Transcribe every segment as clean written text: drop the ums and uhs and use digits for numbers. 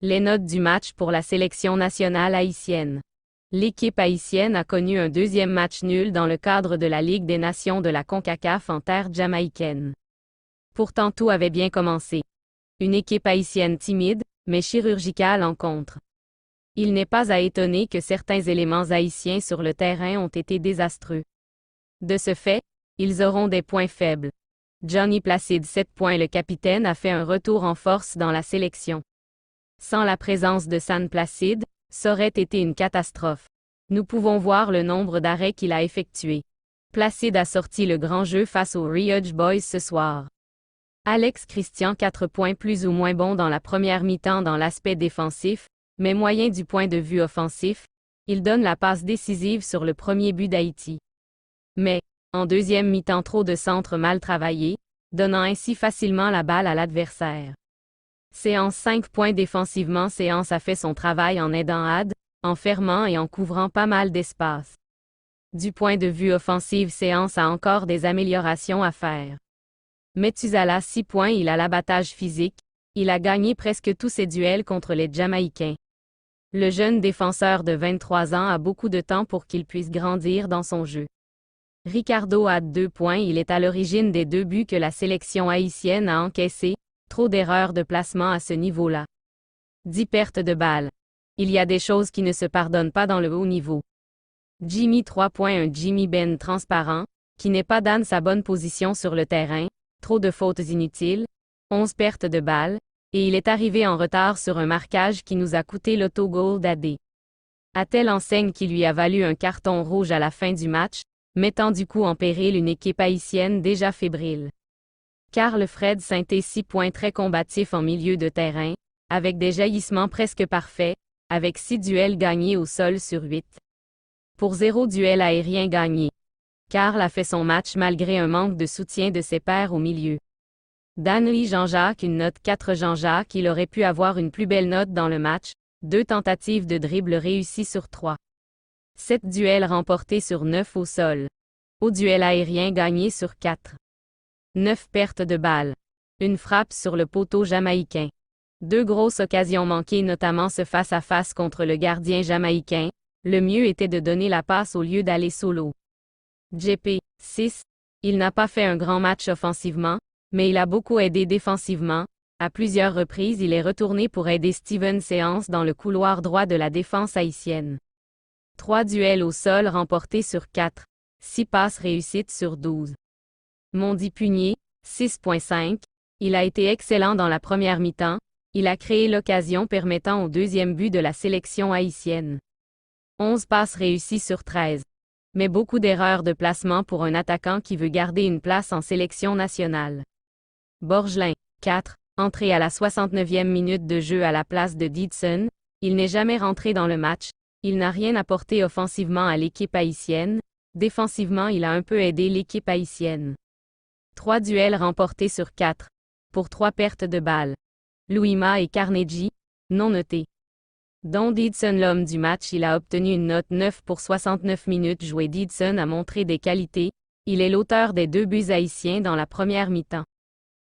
Les notes du match pour la sélection nationale haïtienne. L'équipe haïtienne a connu un deuxième match nul dans le cadre de la Ligue des Nations de la CONCACAF en terre jamaïcaine. Pourtant tout avait bien commencé. Une équipe haïtienne timide, mais chirurgicale en contre. Il n'est pas à étonner que certains éléments haïtiens sur le terrain ont été désastreux. De ce fait, ils auront des points faibles. Johnny Placide 7 points. Le capitaine a fait un retour en force dans la sélection. Sans la présence de San Placide, ça aurait été une catastrophe. Nous pouvons voir le nombre d'arrêts qu'il a effectués. Placide a sorti le grand jeu face aux Riage Boys ce soir. Alex Christian 4 points plus ou moins bon dans la première mi-temps dans l'aspect défensif, mais moyen du point de vue offensif, il donne la passe décisive sur le premier but d'Haïti. Mais, en deuxième mi-temps trop de centres mal travaillés, donnant ainsi facilement la balle à l'adversaire. Séance 5 points défensivement. Séance a fait son travail en aidant Had, en fermant et en couvrant pas mal d'espace. Du point de vue offensif, Séance a encore des améliorations à faire. Methuselah 6 points. Il a l'abattage physique, il a gagné presque tous ses duels contre les Jamaïcains. Le jeune défenseur de 23 ans a beaucoup de temps pour qu'il puisse grandir dans son jeu. Ricardo Had 2 points. Il est à l'origine des 2 buts que la sélection haïtienne a encaissés. Trop d'erreurs de placement à ce niveau-là. 10 pertes de balles. Il y a des choses qui ne se pardonnent pas dans le haut niveau. Jimmy 3 points. Un Jimmy Ben transparent, qui n'est pas dans sa bonne position sur le terrain, trop de fautes inutiles, 11 pertes de balles, et il est arrivé en retard sur un marquage qui nous a coûté l'autogol d'AD. À telle enseigne qui lui a valu un carton rouge à la fin du match, mettant du coup en péril une équipe haïtienne déjà fébrile. Carl Fred Sainté 6 points. Très combatif en milieu de terrain, avec des jaillissements presque parfaits, avec 6 duels gagnés au sol sur 8. Pour 0 duel aérien gagné. Carl a fait son match malgré un manque de soutien de ses pairs au milieu. Danley Jean-Jacques une note 4. Jean-Jacques il aurait pu avoir une plus belle note dans le match, 2 tentatives de dribble réussies sur 3. 7 duels remportés sur 9 au sol. Au duel aérien gagné sur 4. 9 pertes de balles. Une frappe sur le poteau jamaïcain. 2 grosses occasions manquées notamment ce face-à-face contre le gardien jamaïcain, le mieux était de donner la passe au lieu d'aller solo. JP, 6. Il n'a pas fait un grand match offensivement, mais il a beaucoup aidé défensivement. À plusieurs reprises il est retourné pour aider Steven Séance dans le couloir droit de la défense haïtienne. 3 duels au sol remportés sur 4. 6 passes réussites sur 12. Mondi Punier, 6.5, il a été excellent dans la première mi-temps, il a créé l'occasion permettant au deuxième but de la sélection haïtienne. 11 passes réussies sur 13. Mais beaucoup d'erreurs de placement pour un attaquant qui veut garder une place en sélection nationale. Borgelin, 4, entré à la 69e minute de jeu à la place de Didson, il n'est jamais rentré dans le match, il n'a rien apporté offensivement à l'équipe haïtienne, défensivement il a un peu aidé l'équipe haïtienne. 3 duels remportés sur 4, pour 3 pertes de balles. Louima et Carnegie, non notés. Don Didson l'homme du match il a obtenu une note 9 pour 69 minutes jouées. Didson a montré des qualités, il est l'auteur des 2 buts haïtiens dans la première mi-temps.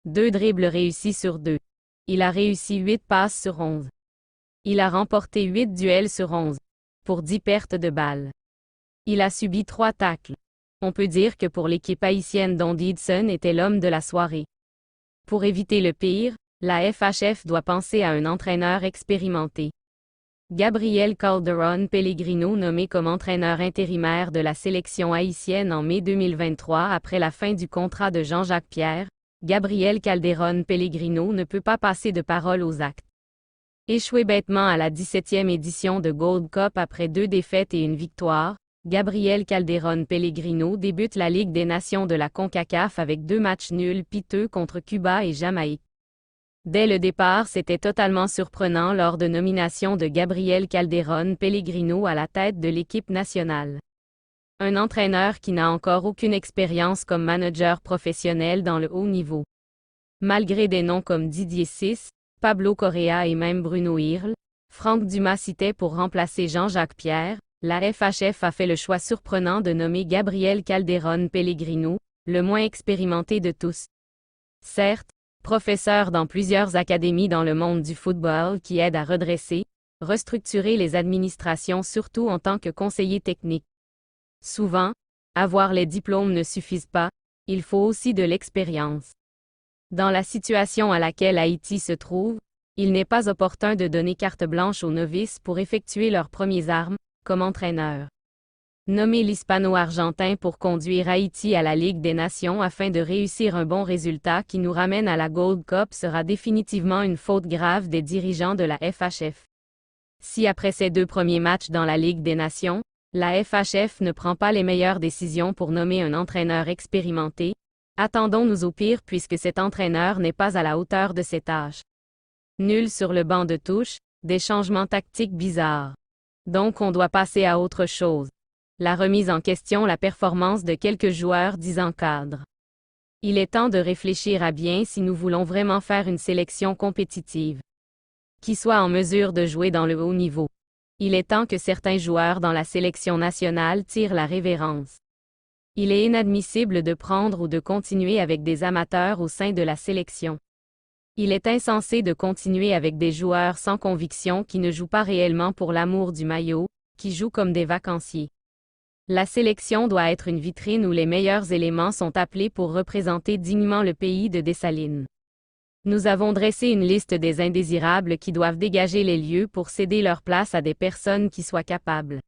2 dribbles réussis sur 2. Il a réussi 8 passes sur 11. Il a remporté 8 duels sur 11, pour 10 pertes de balles. Il a subi 3 tacles. On peut dire que pour l'équipe haïtienne Don Didson était l'homme de la soirée. Pour éviter le pire, la FHF doit penser à un entraîneur expérimenté. Gabriel Calderon Pellegrino nommé comme entraîneur intérimaire de la sélection haïtienne en mai 2023 après la fin du contrat de Jean-Jacques Pierre, Gabriel Calderon Pellegrino ne peut pas passer de parole aux actes. Échoué bêtement à la 17e édition de Gold Cup après 2 défaites et une victoire, Gabriel Calderon Pellegrino débute la Ligue des Nations de la CONCACAF avec 2 matchs nuls piteux contre Cuba et Jamaïque. Dès le départ, c'était totalement surprenant lors de nomination de Gabriel Calderon Pellegrino à la tête de l'équipe nationale. Un entraîneur qui n'a encore aucune expérience comme manager professionnel dans le haut niveau. Malgré des noms comme Didier Ciss, Pablo Correa et même Bruno Irle, Franck Dumas citait pour remplacer Jean-Jacques Pierre, la FHF a fait le choix surprenant de nommer Gabriel Calderon Pellegrino, le moins expérimenté de tous. Certes, Professeur dans plusieurs académies dans le monde du football qui aide à redresser, restructurer les administrations surtout en tant que conseiller technique. Souvent, avoir les diplômes ne suffisent pas, il faut aussi de l'expérience. Dans la situation à laquelle Haïti se trouve, il n'est pas opportun de donner carte blanche aux novices pour effectuer leurs premières armes, comme entraîneur. Nommer l'Hispano-Argentin pour conduire Haïti à la Ligue des Nations afin de réussir un bon résultat qui nous ramène à la Gold Cup sera définitivement une faute grave des dirigeants de la FHF. Si après ces 2 premiers matchs dans la Ligue des Nations, la FHF ne prend pas les meilleures décisions pour nommer un entraîneur expérimenté, attendons-nous au pire puisque cet entraîneur n'est pas à la hauteur de ses tâches. Nul sur le banc de touche, des changements tactiques bizarres. Donc on doit passer à autre chose. La remise en question la performance de quelques joueurs disant cadre. Il est temps de réfléchir à bien si nous voulons vraiment faire une sélection compétitive. Qui soit en mesure de jouer dans le haut niveau. Il est temps que certains joueurs dans la sélection nationale tirent la révérence. Il est inadmissible de prendre ou de continuer avec des amateurs au sein de la sélection. Il est insensé de continuer avec des joueurs sans conviction qui ne jouent pas réellement pour l'amour du maillot, qui jouent comme des vacanciers. La sélection doit être une vitrine où les meilleurs éléments sont appelés pour représenter dignement le pays de Dessalines. Nous avons dressé une liste des indésirables qui doivent dégager les lieux pour céder leur place à des personnes qui soient capables.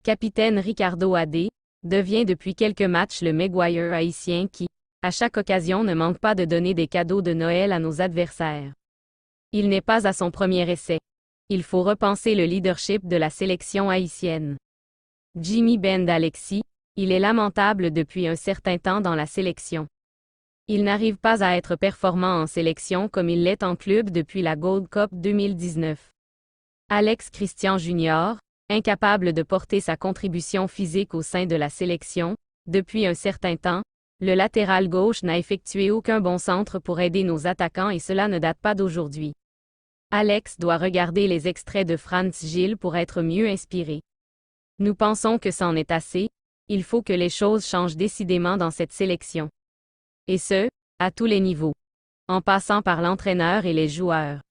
Capitaine Ricardo Adé devient depuis quelques matchs le Maguire haïtien qui, à chaque occasion, ne manque pas de donner des cadeaux de Noël à nos adversaires. Il n'est pas à son premier essai. Il faut repenser le leadership de la sélection haïtienne. Jimmy Ben Alexis, il est lamentable depuis un certain temps dans la sélection. Il n'arrive pas à être performant en sélection comme il l'est en club depuis la Gold Cup 2019. Alex Christian Jr., incapable de porter sa contribution physique au sein de la sélection, depuis un certain temps, le latéral gauche n'a effectué aucun bon centre pour aider nos attaquants et cela ne date pas d'aujourd'hui. Alex doit regarder les extraits de Franz Gilles pour être mieux inspiré. Nous pensons que c'en est assez, il faut que les choses changent décidément dans cette sélection. Et ce, à tous les niveaux. En passant par l'entraîneur et les joueurs.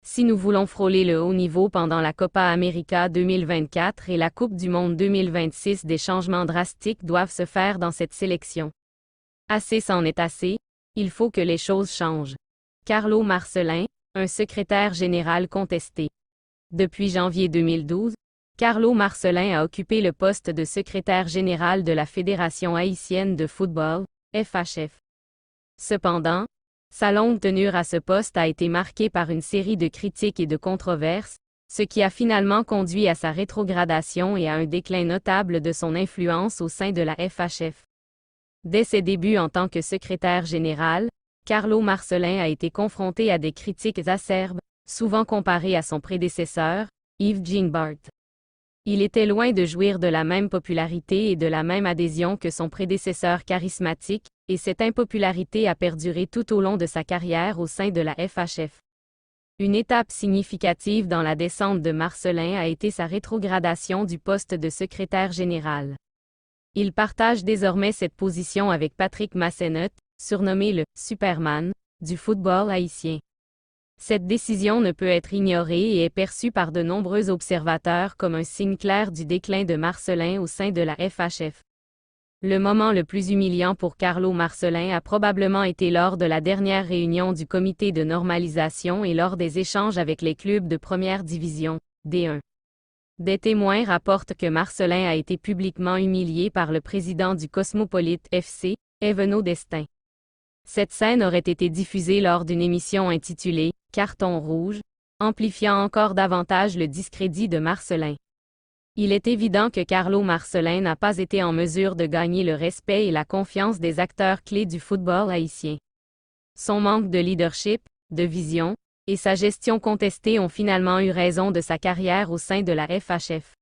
Si nous voulons frôler le haut niveau pendant la Copa América 2024 et la Coupe du Monde 2026, des changements drastiques doivent se faire dans cette sélection. Assez c'en est assez, il faut que les choses changent. Carlo Marcelin, un secrétaire général contesté. Depuis janvier 2012, Carlo Marcelin a occupé le poste de secrétaire général de la Fédération haïtienne de football, FHF. Cependant, sa longue tenure à ce poste a été marquée par une série de critiques et de controverses, ce qui a finalement conduit à sa rétrogradation et à un déclin notable de son influence au sein de la FHF. Dès ses débuts en tant que secrétaire général, Carlo Marcelin a été confronté à des critiques acerbes, souvent comparé à son prédécesseur, Yves Gingbart. Il était loin de jouir de la même popularité et de la même adhésion que son prédécesseur charismatique, et cette impopularité a perduré tout au long de sa carrière au sein de la FHF. Une étape significative dans la descente de Marcelin a été sa rétrogradation du poste de secrétaire général. Il partage désormais cette position avec Patrick Massénet, surnommé le « Superman » du football haïtien. Cette décision ne peut être ignorée et est perçue par de nombreux observateurs comme un signe clair du déclin de Marcelin au sein de la FHF. Le moment le plus humiliant pour Carlo Marcelin a probablement été lors de la dernière réunion du comité de normalisation et lors des échanges avec les clubs de première division, D1. Des témoins rapportent que Marcelin a été publiquement humilié par le président du Cosmopolite FC, Eveno Destin. Cette scène aurait été diffusée lors d'une émission intitulée « Carton rouge », amplifiant encore davantage le discrédit de Marcelin. Il est évident que Carlo Marcelin n'a pas été en mesure de gagner le respect et la confiance des acteurs clés du football haïtien. Son manque de leadership, de vision, et sa gestion contestée ont finalement eu raison de sa carrière au sein de la FHF.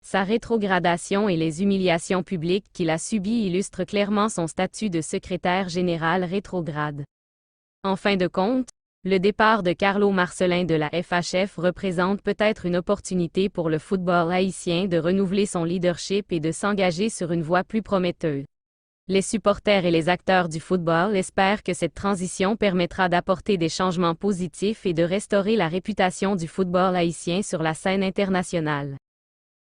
Sa rétrogradation et les humiliations publiques qu'il a subies illustrent clairement son statut de secrétaire général rétrograde. En fin de compte, le départ de Carlo Marcelin de la FHF représente peut-être une opportunité pour le football haïtien de renouveler son leadership et de s'engager sur une voie plus prometteuse. Les supporters et les acteurs du football espèrent que cette transition permettra d'apporter des changements positifs et de restaurer la réputation du football haïtien sur la scène internationale.